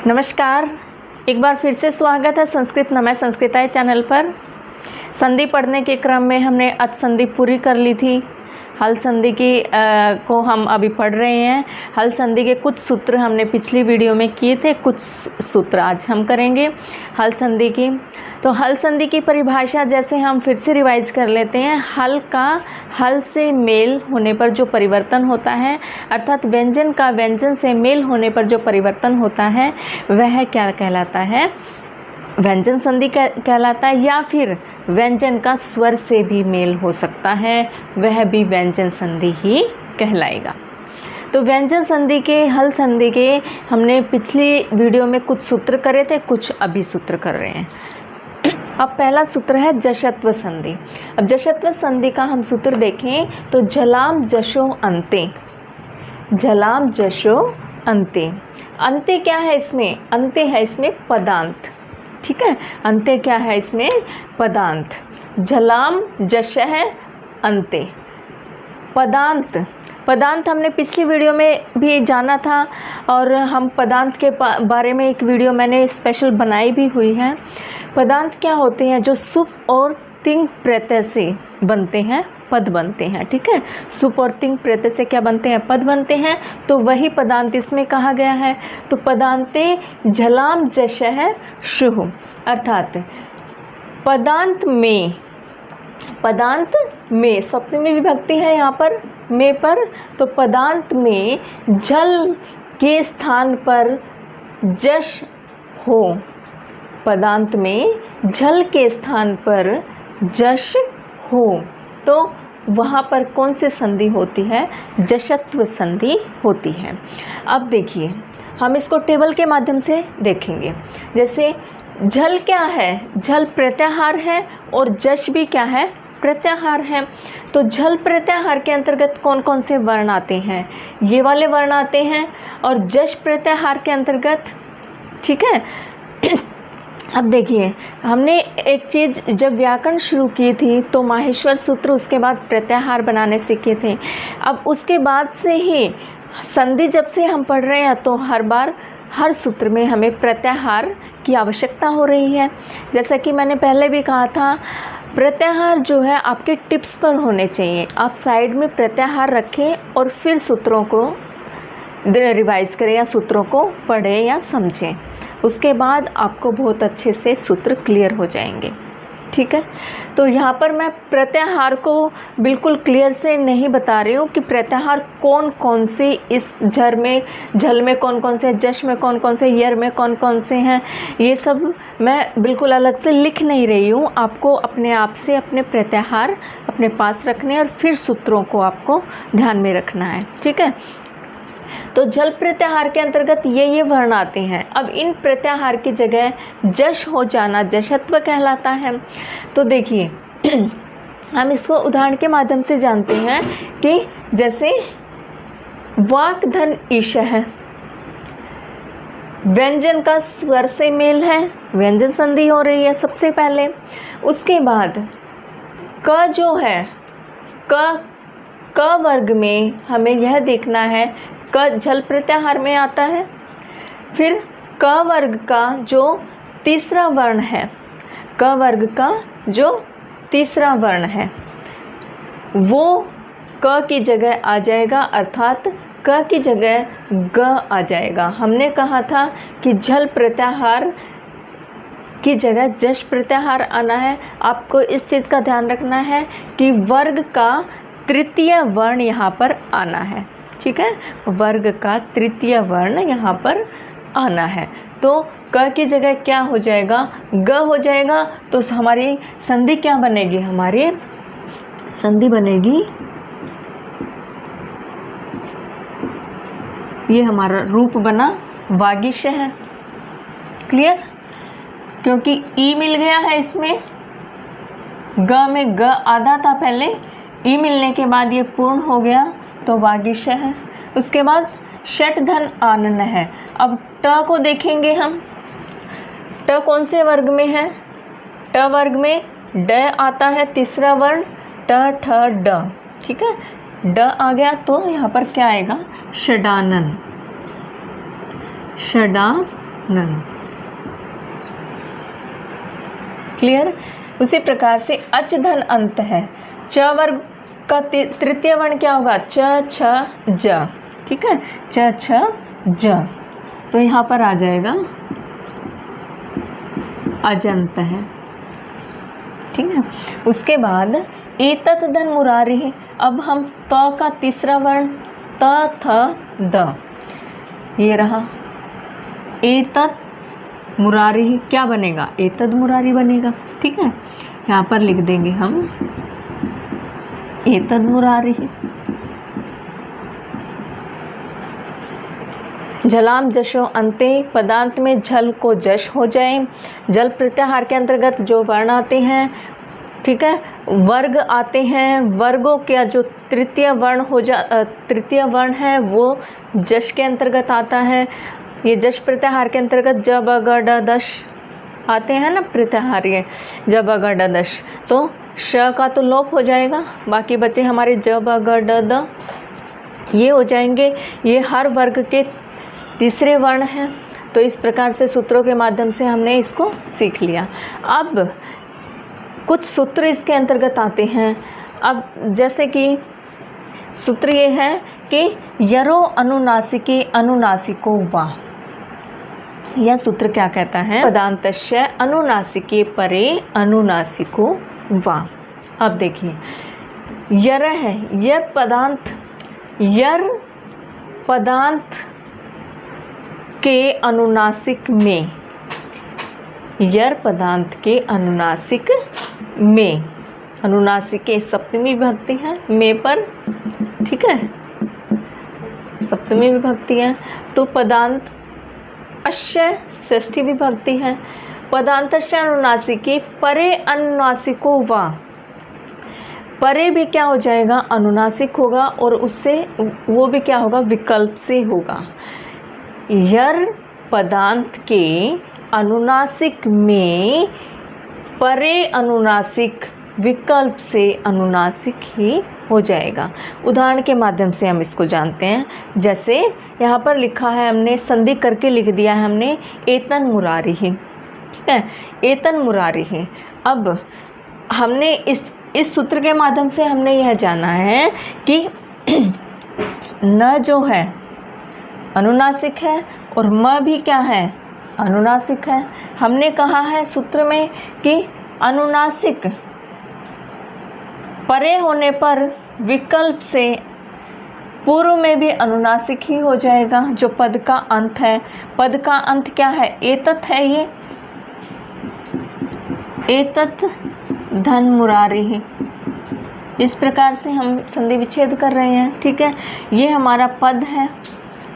नमस्कार, एक बार फिर से स्वागत है संस्कृत नमय संस्कृताय चैनल पर। संधि पढ़ने के क्रम में हमने अच संधि पूरी कर ली थी। हल संधि की को हम अभी पढ़ रहे हैं। हल संधि के कुछ सूत्र हमने पिछली वीडियो में किए थे, कुछ सूत्र आज हम करेंगे हल संधि की। तो हल संधि की परिभाषा जैसे हम फिर से रिवाइज कर लेते हैं। हल का हल से मेल होने पर जो परिवर्तन होता है, अर्थात व्यंजन का व्यंजन से मेल होने पर जो परिवर्तन होता है वह क्या कहलाता है? व्यंजन संधि कहलाता है, या फिर व्यंजन का स्वर से भी मेल हो सकता है, वह भी व्यंजन संधि ही कहलाएगा। तो व्यंजन संधि के हल संधि के हमने पिछली वीडियो में कुछ सूत्र करे थे, कुछ अभी सूत्र कर रहे हैं। अब पहला सूत्र है जशत्व संधि। अब जशत्व संधि का हम सूत्र देखें तो झलाम जशो अन्ते, झलाम जशो अन्ते। अन्ते क्या है इसमें? अन्ते है इसमें पदांत, ठीक है। अन्ते क्या है इसमें? पदांत। झलाम जश है अन्ते, पदांत। पदांत हमने पिछली वीडियो में भी जाना था और हम पदांत के बारे में एक वीडियो मैंने स्पेशल बनाई भी हुई है। पदांत क्या होते हैं? जो सुप और तिंग प्रत्यय से बनते हैं, पद बनते हैं, ठीक है। सुप और तिंग प्रत्यय से क्या बनते हैं? पद बनते हैं। तो वही पदांत इसमें कहा गया है। तो पदांते झलाम जश है शुह, अर्थात पदांत में, पदांत में सप्तमी विभक्ति है यहाँ पर में पर, तो पदांत में झल के स्थान पर जश हो, पदांत में झल के स्थान पर जश हो, तो वहाँ पर कौन सी संधि होती है? जशत्व संधि होती है। अब देखिए, हम इसको टेबल के माध्यम से देखेंगे। जैसे झल क्या है? झल प्रत्याहार है और जश भी क्या है? प्रत्याहार है। तो झल प्रत्याहार के अंतर्गत कौन कौन से वर्ण आते हैं? ये वाले वर्ण आते हैं। और जश प्रत्याहार के अंतर्गत, ठीक है। अब देखिए, हमने एक चीज़ जब व्याकरण शुरू की थी तो माहेश्वर सूत्र, उसके बाद प्रत्याहार बनाने सीखे थे। अब उसके बाद से ही संधि जब से हम पढ़ रहे हैं तो हर बार हर सूत्र में हमें प्रत्याहार की आवश्यकता हो रही है। जैसा कि मैंने पहले भी कहा था, प्रत्याहार जो है आपके टिप्स पर होने चाहिए। आप साइड में प्रत्याहार रखें और फिर सूत्रों को रिवाइज करें या सूत्रों को पढ़ें या समझें। उसके बाद आपको बहुत अच्छे से सूत्र क्लियर हो जाएंगे, ठीक है। तो यहाँ पर मैं प्रत्याहार को बिल्कुल क्लियर से नहीं बता रही हूँ कि प्रत्याहार कौन कौन से इस झल में कौन कौन से, जश में कौन कौन से, यर में कौन कौन से हैं, ये सब मैं बिल्कुल अलग से लिख नहीं रही हूँ। आपको अपने आप से अपने प्रत्याहार अपने पास रखने और फिर सूत्रों को आपको ध्यान में रखना है, ठीक है। तो जल प्रत्याहार के अंतर्गत ये वर्ण आते हैं। अब इन प्रत्याहार की जगह जश हो जाना जशत्व कहलाता है। तो देखिए, हम इसको उदाहरण के माध्यम से जानते हैं कि जैसे वाक धन ईश है, व्यंजन का स्वर से मेल है, व्यंजन संधि हो रही है सबसे पहले। उसके बाद क जो है, क वर्ग में हमें यह देखना है, क झल प्रत्याहार में आता है। फिर क वर्ग का जो तीसरा वर्ण है, क वर्ग का जो तीसरा वर्ण है वो क की जगह आ जाएगा, अर्थात क की जगह ग आ जाएगा। हमने कहा था कि झल प्रत्याहार की जगह जश प्रत्याहार आना है। आपको इस चीज़ का ध्यान रखना है कि वर्ग का तृतीय वर्ण यहाँ पर आना है, ठीक है। वर्ग का तृतीय वर्ण यहाँ पर आना है। तो क की जगह क्या हो जाएगा? ग हो जाएगा। तो हमारी संधि क्या बनेगी? हमारी संधि बनेगी, ये हमारा रूप बना वागीश है। क्लियर? क्योंकि ई मिल गया है इसमें, ग में ग आधा था पहले, ई मिलने के बाद ये पूर्ण हो गया तो वागीश है। उसके बाद षट धन आनन है। अब ट को देखेंगे हम, ट कौन से वर्ग में है? ट वर्ग में ड आता है तीसरा वर्ण, ट ठ ड, ठीक है। ड आ गया तो यहाँ पर क्या आएगा? षडानन, षडानन। नन। क्लियर। उसी प्रकार से अच धन अंत है, च वर्ग का तृतीय वर्ण क्या होगा, च छ ज, ठीक है, च छ ज, तो यहाँ पर आ जाएगा अजंत है, ठीक है। उसके बाद एतत् धन मुरारी, अब हम त का तीसरा वर्ण त थ द, ये रहा एतत् मुरारी, क्या बनेगा, एतद मुरारी बनेगा, ठीक है। यहाँ पर लिख देंगे हम एतद मुरारी। झलाम जशो अंते, पदांत में झल को जश हो जाए। जल प्रत्याहार के अंतर्गत जो वर्ण आते हैं, ठीक है, वर्ग आते हैं, वर्गों का जो तृतीय वर्ण है वो जश के अंतर्गत आता है। ये जश प्रत्याहार के अंतर्गत ज ब ग ड दश आते हैं ना, प्रत्याहार्य ज ब ग ड दश, तो श का तो लोप हो जाएगा, बाकी बचे हमारे ज ब ग ड द, ये हो जाएंगे। ये हर वर्ग के तीसरे वर्ण हैं। तो इस प्रकार से सूत्रों के माध्यम से हमने इसको सीख लिया। अब कुछ सूत्र इसके अंतर्गत आते हैं। अब जैसे कि सूत्र ये है कि यरो अनुनासिके अनुनासिको वा, यह सूत्र क्या कहता है, पदांतस्य अनुनासिके परे अनुनासिको वा। अब देखिए यर है, यर पदांत के अनुनासिक में, यर पदांत के अनुनासिक में, अनुनासिक के सप्तमी विभक्ति है में पर, ठीक है, सप्तमी विभक्ति है। तो पदांत अश्य षष्ठी विभक्ति है। पदांतस्य अनुनासिके परे अनुनासिको वा, परे भी क्या हो जाएगा, अनुनासिक होगा, और उससे वो भी क्या होगा, विकल्प से होगा। यर पदांत के अनुनासिक में परे अनुनासिक, विकल्प से अनुनासिक ही हो जाएगा। उदाहरण के माध्यम से हम इसको जानते हैं। जैसे यहाँ पर लिखा है, हमने संधि करके लिख दिया है हमने, एतन मुरारी ही, ठीक है, एतन मुरारी ही। अब हमने इस सूत्र के माध्यम से हमने यह जाना है कि न जो है अनुनासिक है और म भी क्या है, अनुनासिक है। हमने कहा है सूत्र में कि अनुनासिक परे होने पर विकल्प से पूर्व में भी अनुनासिक ही हो जाएगा। जो पद का अंत है, पद का अंत क्या है, एतत् है, ये एतत् धन मुरारी ही। इस प्रकार से हम संधि विच्छेद कर रहे हैं, ठीक है। ये हमारा पद है,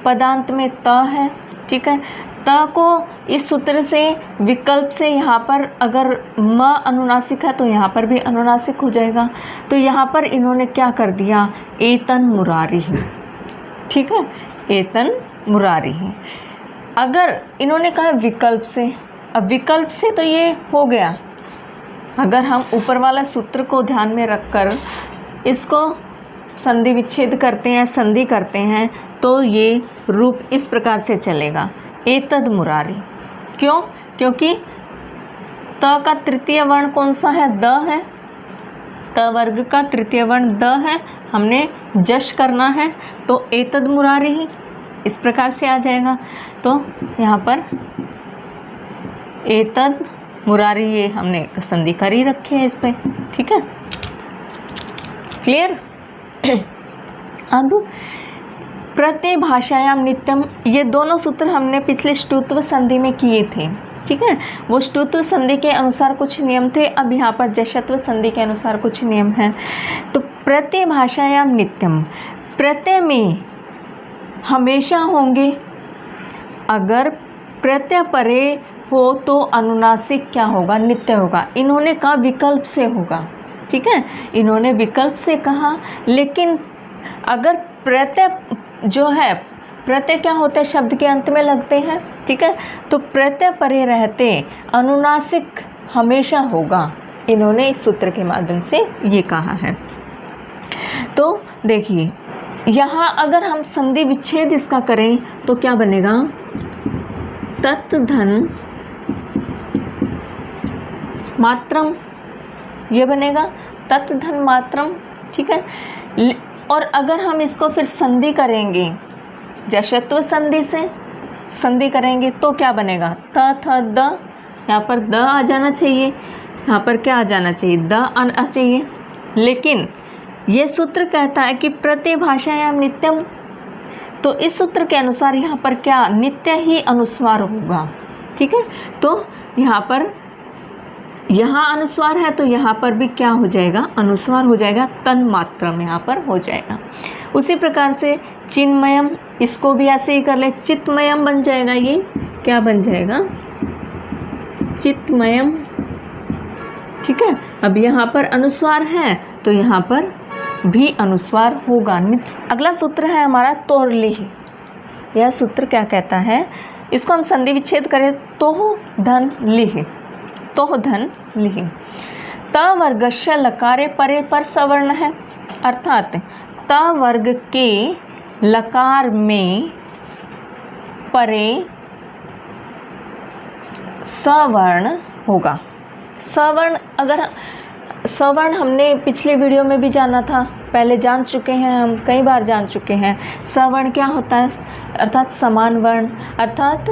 पदांत में त है, ठीक है। त को इस सूत्र से विकल्प से यहाँ पर अगर म अनुनासिक है तो यहाँ पर भी अनुनासिक हो जाएगा। तो यहाँ पर इन्होंने क्या कर दिया, एतन मुरारी है, ठीक है, एतन मुरारी है। अगर इन्होंने कहा विकल्प से, अब विकल्प से तो ये हो गया। अगर हम ऊपर वाला सूत्र को ध्यान में रखकर इसको संधि विच्छेद करते हैं, संधि करते हैं, तो ये रूप इस प्रकार से चलेगा, एतद मुरारी। क्यों? क्योंकि त का तृतीय वर्ण कौन सा है, द है। त वर्ग का तृतीय वर्ण द है, हमने जश करना है, तो एतद मुरारी ही इस प्रकार से आ जाएगा। तो यहाँ पर एतद मुरारी, ये हमने संधि कर ही रखी है इस पर, ठीक है, क्लियर। अब प्रत्यय भाषायाम नित्यम, ये दोनों सूत्र हमने पिछले ष्टुत्व संधि में किए थे, ठीक है। वो ष्टुत्व संधि के अनुसार कुछ नियम थे, अब यहाँ पर जशत्व संधि के अनुसार कुछ नियम हैं। तो प्रत्यय भाषायाम नित्यम, प्रत्यय में हमेशा होंगे। अगर प्रत्यय परे हो तो अनुनासिक क्या होगा, नित्य होगा। इन्होंने कहा विकल्प से होगा, ठीक है, इन्होंने विकल्प से कहा। लेकिन अगर प्रत्यय जो है, प्रत्यय क्या होता है, शब्द के अंत में लगते हैं, ठीक है, तो प्रत्यय परे रहते अनुनासिक हमेशा होगा। इन्होंने इस सूत्र के माध्यम से ये कहा है। तो देखिए यहाँ अगर हम संधि विच्छेद इसका करें तो क्या बनेगा, तत् धन मात्रम, ये बनेगा तत् धन मात्रम। ठीक है। और अगर हम इसको फिर संधि करेंगे, जश्त्व संधि से संधि करेंगे तो क्या बनेगा, त थ द, यहाँ पर द आ जाना चाहिए, यहाँ पर क्या आ जाना चाहिए, द आना चाहिए। लेकिन ये सूत्र कहता है कि प्रतिभाषायाम नित्यम, तो इस सूत्र के अनुसार यहाँ पर क्या नित्य ही अनुस्वार होगा। ठीक है। तो यहाँ पर यहाँ अनुस्वार है तो यहाँ पर भी क्या हो जाएगा, अनुस्वार हो जाएगा, तन मात्रम यहाँ पर हो जाएगा। उसी प्रकार से चिन्मयम, इसको भी ऐसे ही कर ले, चित्मयम बन जाएगा, ये क्या बन जाएगा, चित्मयम। ठीक है। अब यहाँ पर अनुस्वार है तो यहाँ पर भी अनुस्वार होगा। अगला सूत्र है हमारा तोरलिह। यह सूत्र क्या कहता है, इसको हम संधि विच्छेद करें तो धन लिह, तो धन लिह। त वर्गस्य लकारे परे पर सवर्ण है, अर्थात त वर्ग के लकार में परे सवर्ण होगा। सवर्ण, अगर सवर्ण हमने पिछले वीडियो में भी जाना था, पहले जान चुके हैं, हम कई बार जान चुके हैं। सवर्ण क्या होता है, अर्थात समान वर्ण, अर्थात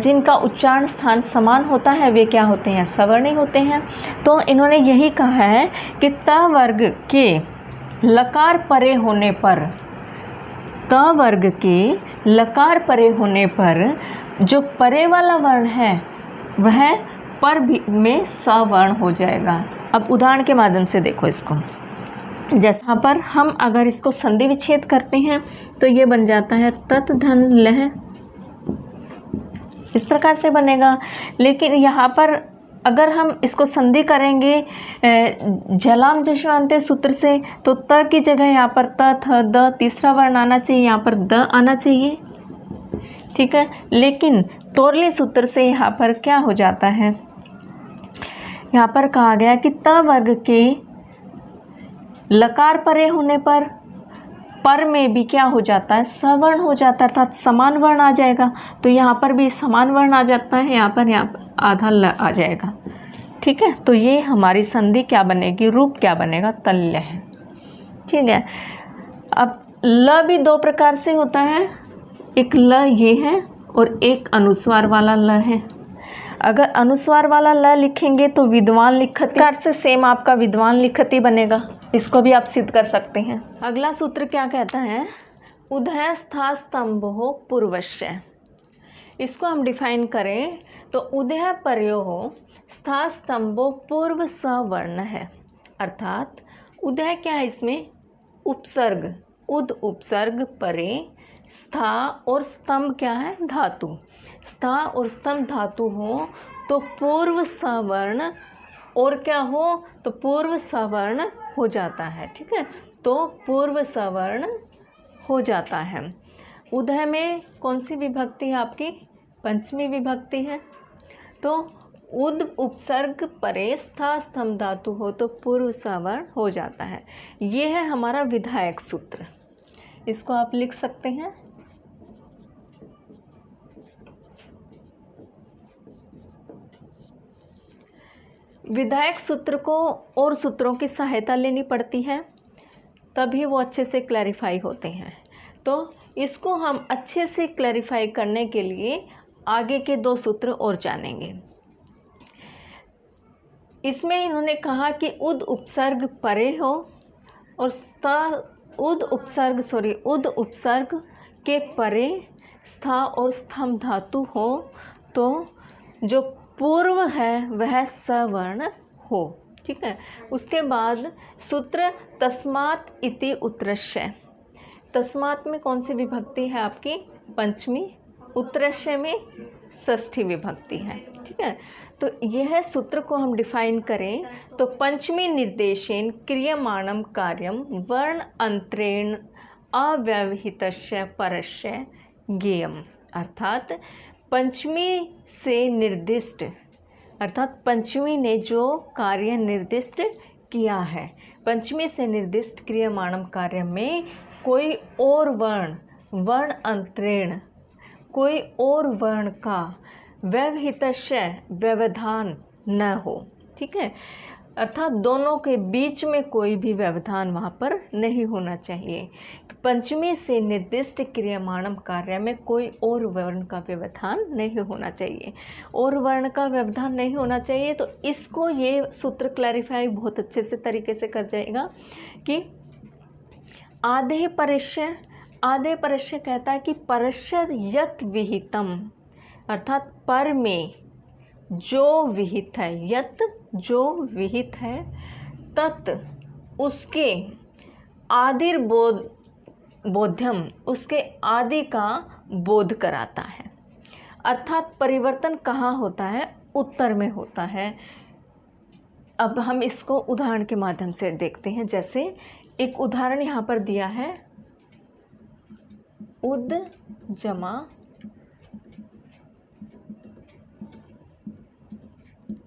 जिनका उच्चारण स्थान समान होता है वे क्या होते हैं, सवर्ण ही होते हैं। तो इन्होंने यही कहा है कि त वर्ग के लकार परे होने पर, त वर्ग के लकार परे होने पर जो परे वाला वर्ण है वह पर भी में सवर्ण हो जाएगा। अब उदाहरण के माध्यम से देखो इसको, जैसा पर हम अगर इसको संधि विच्छेद करते हैं तो ये बन जाता है तत् धन लह, इस प्रकार से बनेगा। लेकिन यहाँ पर अगर हम इसको संधि करेंगे जलाम जश्वांते सूत्र से तो त की जगह यहाँ पर त थ द तीसरा वर्ण आना चाहिए, यहाँ पर द आना चाहिए। ठीक है। लेकिन तोरली सूत्र से यहाँ पर क्या हो जाता है, यहाँ पर कहा गया कि त वर्ग के लकार परे होने पर में भी क्या हो जाता है, सवर्ण हो जाता है, अर्थात समान वर्ण आ जाएगा। तो यहाँ पर भी समान वर्ण आ जाता है, यहाँ पर आधा ल आ जाएगा। ठीक है। तो ये हमारी संधि क्या बनेगी, रूप क्या बनेगा, तल्य है। ठीक है। अब ल भी दो प्रकार से होता है, एक ल ये है और एक अनुस्वार वाला ल है। अगर अनुस्वार वाला ल लिखेंगे तो विद्वान लिखति से सेम आपका विद्वान लिखति बनेगा, इसको भी आप सिद्ध कर सकते हैं। अगला सूत्र क्या कहता है, उदय स्था स्तंभो पूर्वस्य। इसको हम डिफाइन करें तो उदय पर्यो स्था स्तंभो पूर्व सवर्ण है, अर्थात उदय क्या है, इसमें उपसर्ग, उद उपसर्ग परे, स्था और स्तंभ क्या है, धातु। स्था और स्तंभ धातु हो तो पूर्व सवर्ण, और क्या हो तो पूर्व सवर्ण हो जाता है। ठीक है। तो पूर्व सवर्ण हो जाता है। उदय में कौन सी विभक्ति है आपकी, पंचमी विभक्ति है। तो उद उपसर्ग परे स्था स्तंभ धातु हो तो पूर्व सवर्ण हो जाता है। ये है हमारा विधायक सूत्र, इसको आप लिख सकते हैं। विधायक सूत्र को और सूत्रों की सहायता लेनी पड़ती है तभी वो अच्छे से क्लैरिफाई होते हैं। तो इसको हम अच्छे से क्लैरिफाई करने के लिए आगे के दो सूत्र और जानेंगे। इसमें इन्होंने कहा कि उद उपसर्ग परे हो और उद उपसर्ग के परे स्था और स्तंभ धातु हो तो जो पूर्व है वह सवर्ण हो। ठीक है। उसके बाद सूत्र तस्मात् इति उत्तरस्य। तस्मात् में कौन सी विभक्ति है आपकी, पंचमी। उत्तरस्य में षष्ठी विभक्ति है। ठीक है। तो यह सूत्र को हम डिफाइन करें तो पंचमी निर्देशेन क्रियमाणम कार्यम वर्ण अंतरेण अव्यवहितस्य परस्य ज्ञेयम, अर्थात पंचमी से निर्दिष्ट, अर्थात पंचमी ने जो कार्य निर्दिष्ट किया है, पंचमी से निर्दिष्ट क्रियमाणम कार्य में कोई और वर्ण अंतरेण कोई और वर्ण का व्यवहितस्य व्यवधान न हो। ठीक है, अर्थात दोनों के बीच में कोई भी व्यवधान वहाँ पर नहीं होना चाहिए। पंचमी से निर्दिष्ट क्रियमाणम कार्य में कोई और वर्ण का व्यवधान नहीं होना चाहिए। और वर्ण का व्यवधान नहीं होना चाहिए, तो इसको ये सूत्र क्लैरिफाई बहुत अच्छे से तरीके से कर जाएगा कि आधे परस्य कहता है कि परस्य यत विहितम, अर्थात पर में जो विहित है, यत जो विहित है, तत् उसके बोध्यम उसके आदि का बोध कराता है। अर्थात परिवर्तन कहाँ होता है? उत्तर में होता है। अब हम इसको उदाहरण के माध्यम से देखते हैं। जैसे एक उदाहरण यहाँ पर दिया है, उद जमा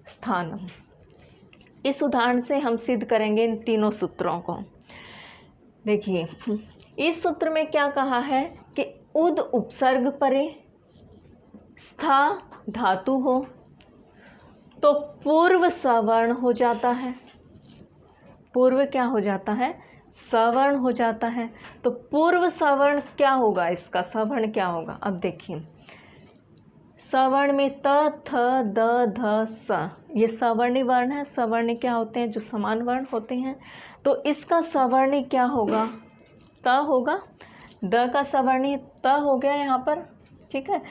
स्थानम। इस उदाहरण से हम सिद्ध करेंगे इन तीनों सूत्रों को। देखिए, इस सूत्र में क्या कहा है कि उद उपसर्ग परे स्था धातु हो तो पूर्व सवर्ण हो जाता है। पूर्व क्या हो जाता है? सवर्ण हो जाता है। तो पूर्व सवर्ण क्या होगा? इसका सवर्ण क्या होगा? अब देखिए, सवर्ण में त, थ, द, ध, स, ये सवर्णी वर्ण है। सवर्णी क्या होते हैं? जो समान वर्ण होते हैं। तो इसका सवर्णी क्या होगा? त होगा। द का सवर्णी त हो गया यहाँ पर। ठीक है,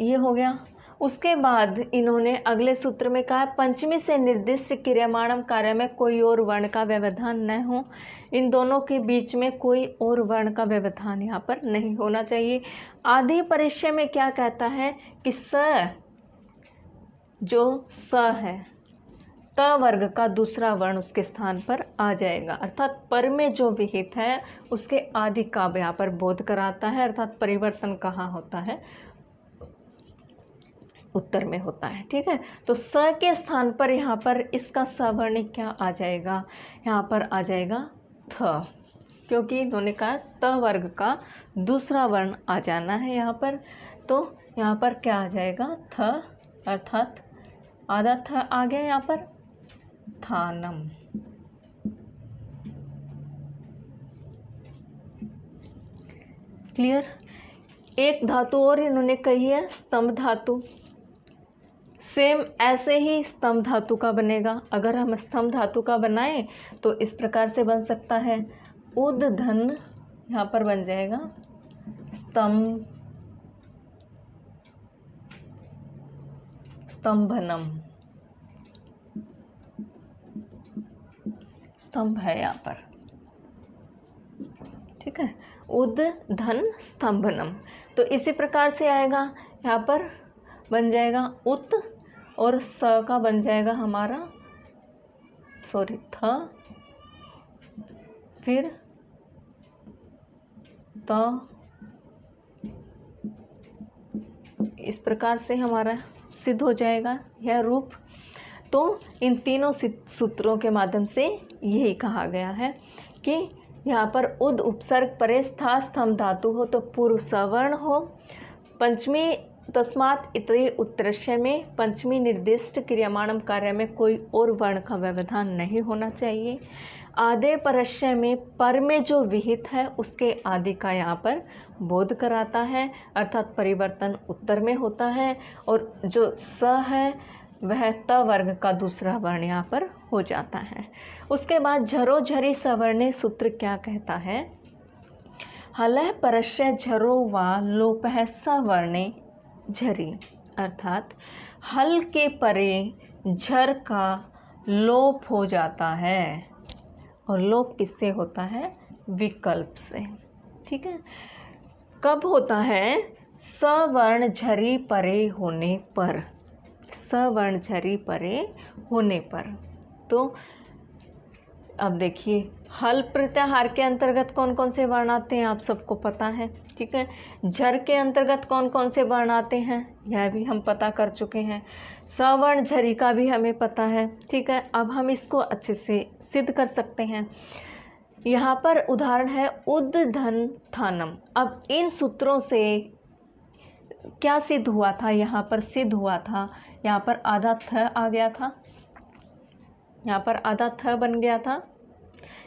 ये हो गया। उसके बाद इन्होंने अगले सूत्र में कहा, पंचमी से निर्दिष्ट क्रियमाणम कार्य में कोई और वर्ण का व्यवधान न हो। इन दोनों के बीच में कोई और वर्ण का व्यवधान यहाँ पर नहीं होना चाहिए। आधे परिचय में क्या कहता है कि स, जो स है, त वर्ग का दूसरा वर्ण उसके स्थान पर आ जाएगा। अर्थात पर में जो विहित है उसके आदि का यहाँ पर बोध कराता है। अर्थात परिवर्तन कहाँ होता है? उत्तर में होता है। ठीक है, तो स के स्थान पर यहाँ पर इसका सवर्ण क्या आ जाएगा? यहाँ पर आ जाएगा थ, क्योंकि इन्होंने कहा त वर्ग का दूसरा वर्ण आ जाना है यहाँ पर। तो यहाँ पर क्या आ जाएगा? थ, अर्थात आधा थ आ गया यहाँ पर, थानम। क्लियर? एक धातु और इन्होंने कही है, स्तंभ धातु। सेम ऐसे ही स्तंभ धातु का बनेगा। अगर हम स्तंभ धातु का बनाएं तो इस प्रकार से बन सकता है, उद धन, यहाँ पर बन जाएगा स्तंभनम। स्तंभ है यहाँ पर। ठीक है, उद धन स्तंभनम। तो इसी प्रकार से आएगा, यहाँ पर बन जाएगा उत, और स का बन जाएगा हमारा थ, फिर त। इस प्रकार से हमारा सिद्ध हो जाएगा यह रूप। तो इन तीनों सूत्रों के माध्यम से यही कहा गया है कि यहाँ पर उद उपसर्ग परे स्था स्तंभ धातु हो तो पूर्व सवर्ण हो। पंचमी तस्मात् इतरे उत्तरस्य में पंचमी निर्दिष्ट क्रियमाणम कार्य में कोई और वर्ण का व्यवधान नहीं होना चाहिए। आधे परस्य में पर में जो विहित है उसके आदि का यहाँ पर बोध कराता है। अर्थात परिवर्तन उत्तर में होता है, और जो स है वह त वर्ग का दूसरा वर्ण यहाँ पर हो जाता है। उसके बाद झरो झरी सवर्णे सूत्र क्या कहता है? हलः परस्य झरो वा लोपः सवर्णे झरी, अर्थात हल के परे झर का लोप हो जाता है। और लोप किससे होता है? विकल्प से। ठीक है, कब होता है? सवर्ण झरी परे होने पर। सवर्ण झरी परे होने पर। तो अब देखिए, हल प्रत्याहार के अंतर्गत कौन कौन से वर्ण आते हैं आप सबको पता है। ठीक है, झर के अंतर्गत कौन कौन से वर्ण आते हैं यह भी हम पता कर चुके हैं। सवर्ण झरी का भी हमें पता है। ठीक है, अब हम इसको अच्छे से सिद्ध कर सकते हैं। यहाँ पर उदाहरण है उद धन थानम। अब इन सूत्रों से क्या सिद्ध हुआ था, यहाँ पर सिद्ध हुआ था, यहाँ पर आधा थ आ गया था, यहाँ पर आधा थ बन गया था।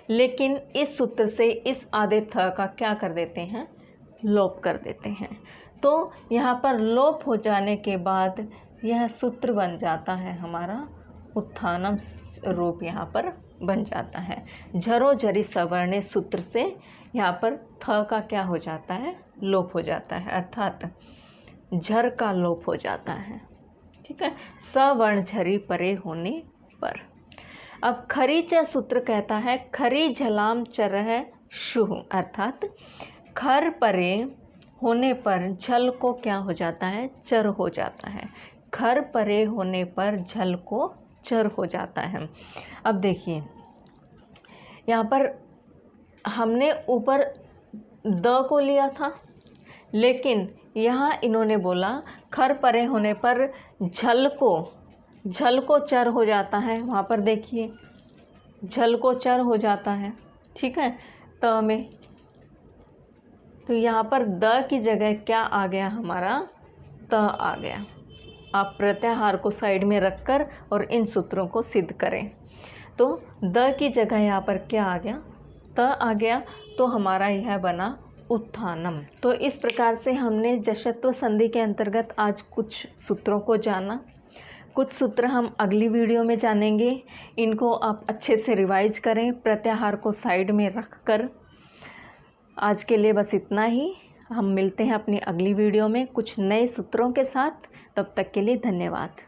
लेकिन इस सूत्र से इस आधे थ का क्या कर देते हैं, लोप कर देते हैं। तो यहाँ पर लोप हो जाने के बाद यह सूत्र बन जाता है हमारा उत्थानम रूप, यहाँ पर बन जाता है। झरो झरी सवर्णे सूत्र से यहाँ पर थ का क्या हो जाता है, लोप हो जाता है, अर्थात झर का लोप हो जाता है। ठीक है, सवर्ण झरी परे होने पर। अब खरी च सूत्र कहता है खरी झलाम चरह शुह, अर्थात खर परे होने पर झल को क्या हो जाता है, चर हो जाता है। खर परे होने पर झल को चर हो जाता है। अब देखिए यहाँ पर हमने ऊपर द को लिया था, लेकिन यहाँ इन्होंने बोला खर परे होने पर झल को चर हो जाता है। वहाँ पर देखिए झल को चर हो जाता है, ठीक है, त में। तो यहाँ पर द की जगह क्या आ गया, हमारा त आ गया। आप प्रत्याहार को साइड में रखकर और इन सूत्रों को सिद्ध करें। तो द की जगह यहाँ पर क्या आ गया, त आ गया। तो हमारा यह बना उत्थानम। तो इस प्रकार से हमने जश्त्व संधि के अंतर्गत आज कुछ सूत्रों को जाना। कुछ सूत्र हम अगली वीडियो में जानेंगे। इनको आप अच्छे से रिवाइज करें, प्रत्याहार को साइड में रख कर। आज के लिए बस इतना ही। हम मिलते हैं अपनी अगली वीडियो में कुछ नए सूत्रों के साथ। तब तक के लिए धन्यवाद।